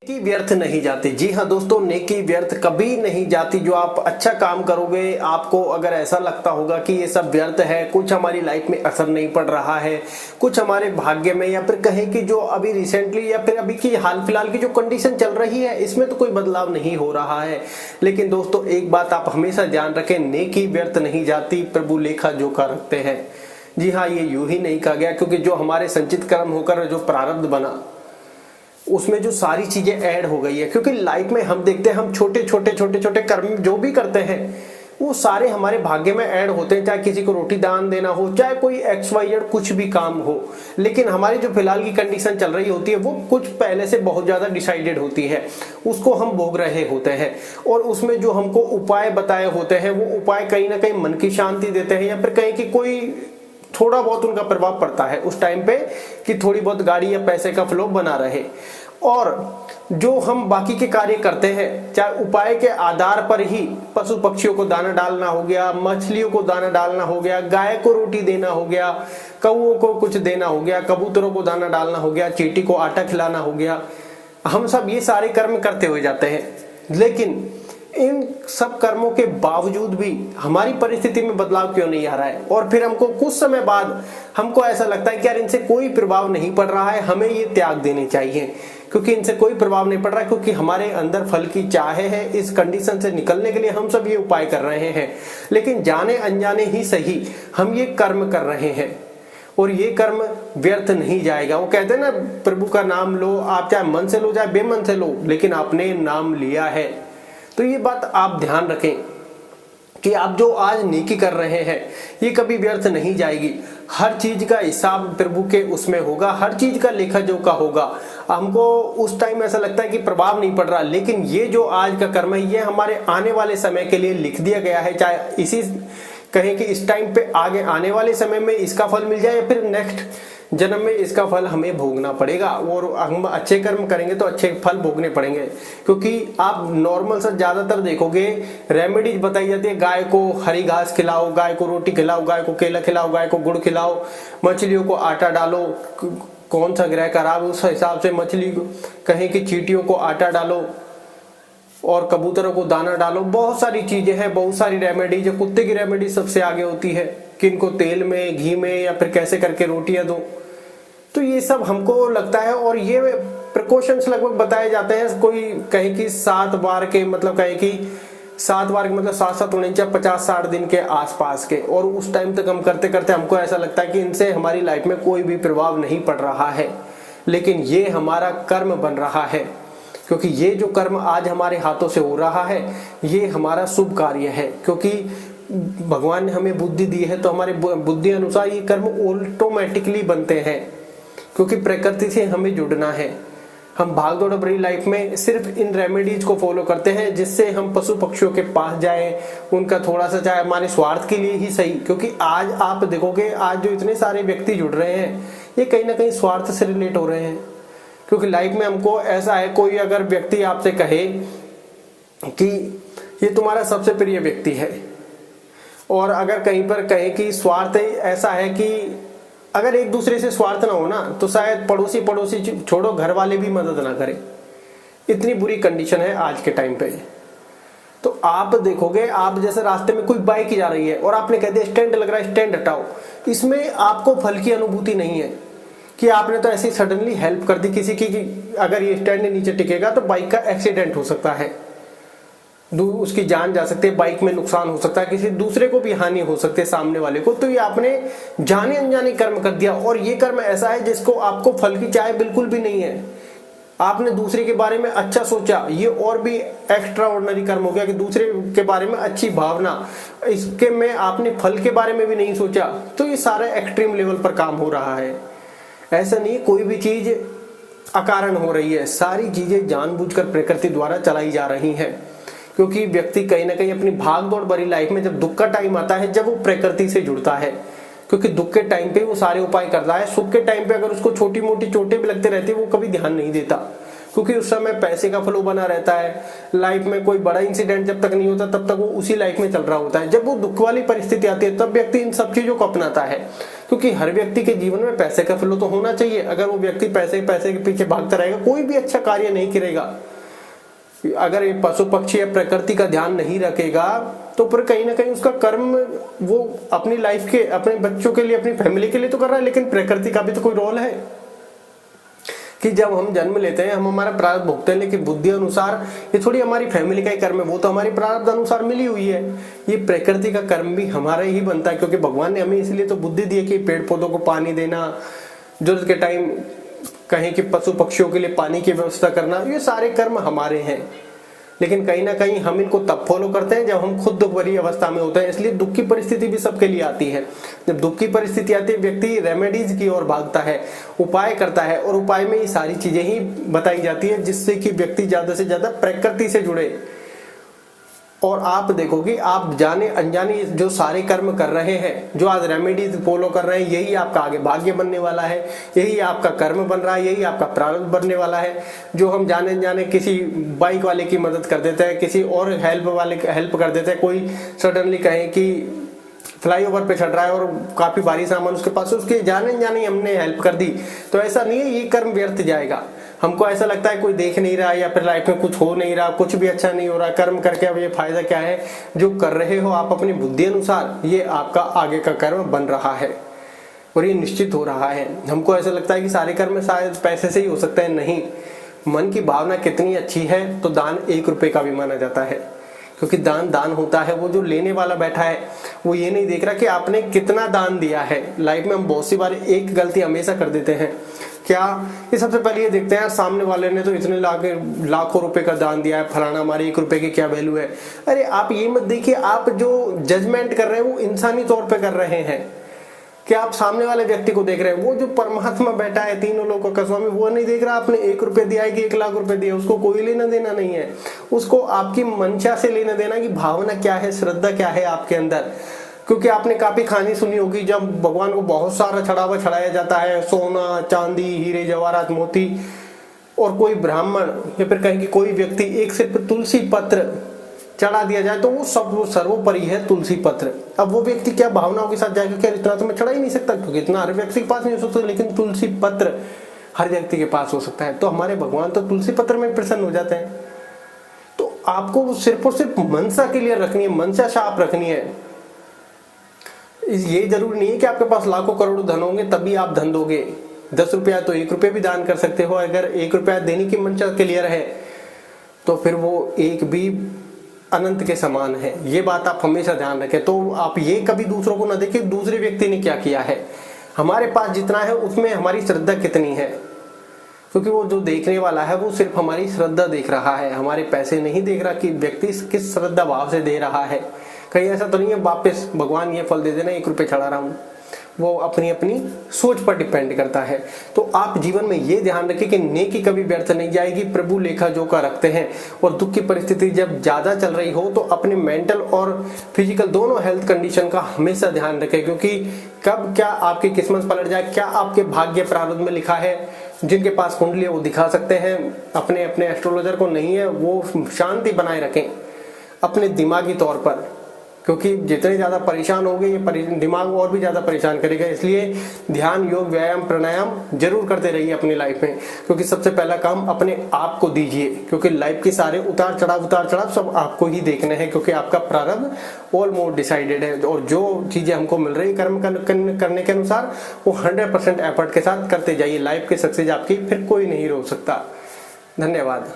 नेकी व्यर्थ नहीं जाती। जी हाँ दोस्तों, नेकी व्यर्थ कभी नहीं जाती। जो आप अच्छा काम करोगे, आपको अगर ऐसा लगता होगा कि ये सब व्यर्थ है, कुछ हमारी लाइफ में असर नहीं पड़ रहा है, कुछ हमारे भाग्य में, या फिर कहें कि जो अभी रिसेंटली या फिर अभी की हाल फिलहाल की जो कंडीशन चल रही है इसमें तो कोई बदलाव नहीं हो रहा है। लेकिन दोस्तों एक बात आप हमेशा ध्यान रखें, नेकी व्यर्थ नहीं जाती, प्रभु लेखा जोखा रखते हैं। जी हाँ, ये यूं ही नहीं कहा गया, क्योंकि जो हमारे संचित कर्म होकर जो प्रारब्ध बना उसमें जो सारी चीजें ऐड हो गई है। क्योंकि लाइफ में हम देखते हैं, हम छोटे छोटे कर्म जो भी करते हैं वो सारे हमारे भाग्य में ऐड होते हैं। चाहे किसी को रोटी दान देना हो, चाहे कोई XYZ कुछ भी काम हो, लेकिन हमारी जो फिलहाल की कंडीशन चल रही होती है वो कुछ पहले से बहुत ज्यादा डिसाइडेड होती है, उसको हम भोग रहे होते हैं। और उसमें जो हमको उपाय बताए होते हैं वो उपाय कहीं ना कहीं मन की शांति देते हैं, या फिर कहीं कि कोई थोड़ा बहुत उनका प्रभाव पड़ता है उस टाइम पे कि थोड़ी बहुत गाड़ी या पैसे का फ्लो बना रहे। और जो हम बाकी के कार्य करते हैं, चाहे उपाय के आधार पर ही पशु पक्षियों को दाना डालना हो गया, मछलियों को दाना डालना हो गया, गाय को रोटी देना हो गया, कौओं को कुछ देना हो गया, कबूतरों को दाना डालना हो गया, चींटी को आटा खिलाना हो गया, हम सब ये सारे कर्म करते हुए जाते हैं। लेकिन इन सब कर्मों के बावजूद भी हमारी परिस्थिति में बदलाव क्यों नहीं आ रहा है, और फिर हमको कुछ समय बाद हमको ऐसा लगता है कि यार इनसे कोई प्रभाव नहीं पड़ रहा है, हमें ये त्याग देने चाहिए, क्योंकि इनसे कोई प्रभाव नहीं पड़ रहा है, क्योंकि हमारे अंदर फल की चाह है। इस कंडीशन से निकलने के लिए हम सब ये उपाय कर रहे हैं, लेकिन जाने अनजाने ही सही हम ये कर्म कर रहे हैं, और ये कर्म व्यर्थ नहीं जाएगा। वो कहते हैं ना, प्रभु का नाम लो, आप चाहे मन से लो चाहे बेमन से लो, लेकिन आपने नाम लिया है। तो ये बात आप ध्यान रखें कि आप जो आज नेकी कर रहे हैं ये कभी व्यर्थ नहीं जाएगी। हर चीज का हिसाब प्रभु के उसमें होगा, हर चीज का लेखा जोखा होगा। हमको उस टाइम ऐसा लगता है कि प्रभाव नहीं पड़ रहा, लेकिन ये जो आज का कर्म है ये हमारे आने वाले समय के लिए लिख दिया गया है। चाहे इसी कहें कि इस टाइम पे आगे आने वाले समय में इसका फल मिल जाए, या फिर नेक्स्ट जन्म में इसका फल हमें भोगना पड़ेगा। और हम अच्छे कर्म करेंगे तो अच्छे फल भोगने पड़ेंगे। क्योंकि आप नॉर्मल से ज्यादातर देखोगे रेमेडीज बताई जाती है, गाय को हरी घास खिलाओ, गाय को रोटी खिलाओ, गाय को केला खिलाओ, गाय को गुड़ खिलाओ, मछलियों को आटा डालो, कौन सा ग्रह खराब उस हिसाब से मछली कहें कि चींटियों को आटा डालो और कबूतरों को दाना डालो। बहुत सारी चीजें हैं, बहुत सारी रेमेडीज है। कुत्ते की रेमेडी सबसे आगे होती है कि इनको तेल में, घी में, या फिर कैसे करके रोटियां दो। तो ये सब हमको लगता है, और ये प्रिकॉशंस लगभग बताए जाते हैं। कोई कहे कि 7 बार के मतलब कहे कि 7 बार के मतलब 7-7 49 50-60 दिन के आसपास के, और उस टाइम तक हम करते करते हमको ऐसा लगता है कि इनसे हमारी लाइफ में कोई भी प्रभाव नहीं पड़ रहा है। लेकिन ये हमारा कर्म बन रहा है, क्योंकि ये जो कर्म आज हमारे हाथों से हो रहा है ये हमारा शुभ कार्य है। क्योंकि भगवान ने हमें बुद्धि दी है, तो हमारे बुद्धि अनुसार ये कर्म ऑटोमेटिकली बनते हैं, क्योंकि प्रकृति से हमें जुड़ना है। हम भाग दौड़ भरी लाइफ में सिर्फ इन रेमेडीज को फॉलो करते हैं, जिससे हम पशु पक्षियों के पास जाएं, उनका थोड़ा सा चाहे हमारे स्वार्थ के लिए ही सही। क्योंकि आज आप देखोगे, आज जो इतने सारे व्यक्ति जुड़ रहे हैं ये कहीं ना कहीं स्वार्थ से रिलेट हो रहे हैं। क्योंकि लाइफ में हमको ऐसा है, कोई अगर व्यक्ति आपसे कहे कि ये तुम्हारा सबसे प्रिय व्यक्ति है, और अगर कहीं पर कहे कि स्वार्थ ऐसा है कि अगर एक दूसरे से स्वार्थ ना हो ना, तो शायद पड़ोसी छोड़ो, घर वाले भी मदद ना करें। इतनी बुरी कंडीशन है आज के टाइम पे। तो आप देखोगे, आप जैसे रास्ते में कोई बाइक जा रही है और आपने कह दिया स्टैंड लग रहा है, स्टैंड हटाओ, इसमें आपको फल की अनुभूति नहीं है कि आपने तो ऐसी सडनली हेल्प कर दी किसी की कि अगर ये स्टैंड नीचे टिकेगा तो बाइक का एक्सीडेंट हो सकता है, उसकी जान जा सकती है, बाइक में नुकसान हो सकता है, किसी दूसरे को भी हानि हो सकती है, सामने वाले को। तो ये आपने जाने अनजाने कर्म कर दिया, और ये कर्म ऐसा है जिसको आपको फल की चाह बिल्कुल भी नहीं है। आपने दूसरे के बारे में अच्छा सोचा, ये और भी एक्स्ट्रा ऑर्डिनरी कर्म हो गया कि दूसरे के बारे में अच्छी भावना, इसके में आपने फल के बारे में भी नहीं सोचा। तो ये सारा एक्सट्रीम लेवल पर काम हो रहा है। ऐसा नहीं कोई भी चीज अकारण हो रही है, सारी चीजें जानबूझकर प्रकृति द्वारा चलाई जा रही हैं। क्योंकि व्यक्ति कहीं ना कहीं अपनी भाग दौड़ भरी लाइफ में जब दुख का टाइम आता है, जब वो प्रकृति से जुड़ता है, क्योंकि दुख के टाइम पे वो सारे उपाय करता है, सुख के टाइम पे अगर उसको छोटी मोटी चोटें भी लगते रहती है वो कभी ध्यान नहीं देता। क्योंकि उस समय पैसे का फ्लो बना रहता है। लाइफ में कोई बड़ा इंसिडेंट जब तक नहीं होता तब तक वो उसी लाइफ में चल रहा होता है। जब वो दुख वाली परिस्थिति आती है तब व्यक्ति इन सब चीजों को अपनाता है, क्योंकि हर व्यक्ति के जीवन में पैसे का फ्लो तो होना चाहिए। अगर वो व्यक्ति पैसे के पीछे भागता रहेगा, कोई भी अच्छा कार्य नहीं करेगा, अगर ये पशु पक्षी या प्रकृति का ध्यान नहीं रखेगा तो फिर कहीं ना कहीं उसका कर्म वो अपनी लाइफ के, अपने बच्चों के लिए, अपनी फैमिली के लिए तो कर रहा है, लेकिन प्रकृति का भी तो कोई रोल है कि जब हम जन्म लेते हैं हम हमारा प्रारब्ध भोगते हैं, लेकिन बुद्धि अनुसार ये थोड़ी हमारी फैमिली का ही कर्म है, वो तो हमारी प्रारब्ध अनुसार मिली हुई है। ये प्रकृति का कर्म भी हमारा ही बनता है, क्योंकि भगवान ने हमें इसलिए तो बुद्धि दी है कि पेड़ पौधों को पानी देना, जरूरत के टाइम कहीं कि पशु पक्षियों के लिए पानी की व्यवस्था करना, ये सारे कर्म हमारे हैं। लेकिन कहीं ना कहीं हम इनको तब फॉलो करते हैं जब हम खुद दुख भरी अवस्था में होते हैं। इसलिए दुख की परिस्थिति भी सबके लिए आती है। जब दुख की परिस्थिति आती है व्यक्ति रेमेडीज की ओर भागता है, उपाय करता है, और उपाय में ये सारी चीजें ही बताई जाती है जिससे कि व्यक्ति ज्यादा से ज्यादा प्रकृति से जुड़े। और आप देखोगे, आप जाने अनजाने जो सारे कर्म कर रहे हैं, जो आज रेमेडीज फॉलो कर रहे हैं, यही आपका आगे भाग्य बनने वाला है, यही आपका कर्म बन रहा है, यही आपका प्रारब्ध बनने वाला है। जो हम जाने अनजाने किसी बाइक वाले की मदद कर देते हैं, किसी और हेल्प कर देते हैं, कोई सडनली कहे कि फ्लाईओवर पे चढ़ रहा है और काफी भारी सामान उसके पास, उसके जाने अनजाने हमने हेल्प कर दी, तो ऐसा नहीं है ये कर्म व्यर्थ जाएगा। हमको ऐसा लगता है कोई देख नहीं रहा या फिर लाइफ में कुछ हो नहीं रहा, कुछ भी अच्छा नहीं हो रहा, कर्म करके अब ये फायदा क्या है। जो कर रहे हो आप अपनी बुद्धि अनुसार, ये आपका आगे का कर्म बन रहा है और ये निश्चित हो रहा है। हमको ऐसा लगता है कि सारे कर्म शायद पैसे से ही हो सकते हैं, नहीं। मन की भावना कितनी अच्छी है तो दान 1 रुपए का भी माना जाता है, क्योंकि दान होता है। वो जो लेने वाला बैठा है वो ये नहीं देख रहा कि आपने कितना दान दिया है। लाइफ में हम बहुत सी बार एक गलती हमेशा कर देते हैं, क्या ये सबसे पहले ये देखते हैं यार सामने वाले ने तो इतने लाखों रुपए का दान दिया है, फलाना हमारे 1 रुपए की क्या वैल्यू है। अरे आप ये मत देखिए, आप जो जजमेंट कर रहे हैं वो इंसानी तौर पे कर रहे हैं कि आप सामने वाले व्यक्ति को देख रहे हैं। वो जो परमात्मा बैठा है तीनों लोगों का स्वामी, वो नहीं देख रहा आपने 1 रुपए दिया है कि 1 लाख रुपए दिया, उसको कोई लेना देना नहीं है। उसको आपकी मंशा से लेना देना कि भावना क्या है, श्रद्धा क्या है आपके अंदर। क्योंकि आपने काफी कहानी सुनी होगी जब भगवान को बहुत सारा चढ़ावा चढ़ाया जाता है, सोना चांदी हीरे जवाहरात मोती, और कोई ब्राह्मण या फिर कहें कि कोई व्यक्ति एक सिर्फ तुलसी पत्र चढ़ा दिया जाए तो वो सब सर्वोपरि है तुलसी पत्र। अब वो व्यक्ति क्या भावनाओं के साथ जाएगा, क्या इतना तो मैं चढ़ा ही नहीं सकता, क्योंकि इतना हर व्यक्ति के पास नहीं हो सकता, लेकिन तुलसी पत्र हर व्यक्ति के पास हो सकता है। तो हमारे भगवान तो तुलसी पत्र में प्रसन्न हो जाते हैं। तो आपको सिर्फ और सिर्फ मनसा के लिए रखनी है, मनसा शाप रखनी है। ये जरूरी नहीं है कि आपके पास लाखों करोड़ों धन होंगे तभी आप धन दोगे। 10 रुपया तो 1 रुपये भी दान कर सकते हो। अगर 1 रुपया देने की मंशा क्लियर है तो फिर वो एक भी अनंत के समान है। ये बात आप हमेशा ध्यान रखें। तो आप ये कभी दूसरों को ना देखें दूसरे व्यक्ति ने क्या किया है, हमारे पास जितना है उसमें हमारी श्रद्धा कितनी है। क्योंकि वो जो देखने वाला है वो सिर्फ हमारी श्रद्धा देख रहा है, हमारे पैसे नहीं देख रहा कि व्यक्ति किस श्रद्धा भाव से दे रहा है। कहीं ऐसा तो नहीं है वापस भगवान ये फल दे देना 1 रुपये चढ़ा रहा हूं। वो अपनी अपनी सोच पर डिपेंड करता है। तो आप जीवन में ये ध्यान रखें कि नेकी कभी व्यर्थ नहीं जाएगी। प्रभु लेखा जोखा रखते हैं। और दुख की परिस्थिति जब ज्यादा चल रही हो तो अपने मेंटल और फिजिकल दोनों हेल्थ कंडीशन का हमेशा ध्यान रखें, क्योंकि कब क्या आपकी किस्मत पलट जाए, क्या आपके भाग्य प्रारब्ध में लिखा है। जिनके पास कुंडली है वो दिखा सकते हैं, अपने अपने एस्ट्रोलॉजर को नहीं है वो शांति बनाए रखें अपने दिमागी तौर पर, क्योंकि जितने ज्यादा परेशान होंगे ये दिमाग और भी ज्यादा परेशान करेगा। इसलिए ध्यान योग व्यायाम प्राणायाम जरूर करते रहिए अपनी लाइफ में, क्योंकि सबसे पहला काम अपने आप को दीजिए, क्योंकि लाइफ के सारे उतार चढ़ाव सब आपको ही देखने हैं, क्योंकि आपका प्रारब्ध ऑलमोस्ट डिसाइडेड है। और जो चीजें हमको मिल रही कर्म करने के अनुसार वो 100% एफर्ट के साथ करते जाइए। लाइफ की सक्सेस आपकी फिर कोई नहीं रोक सकता। धन्यवाद।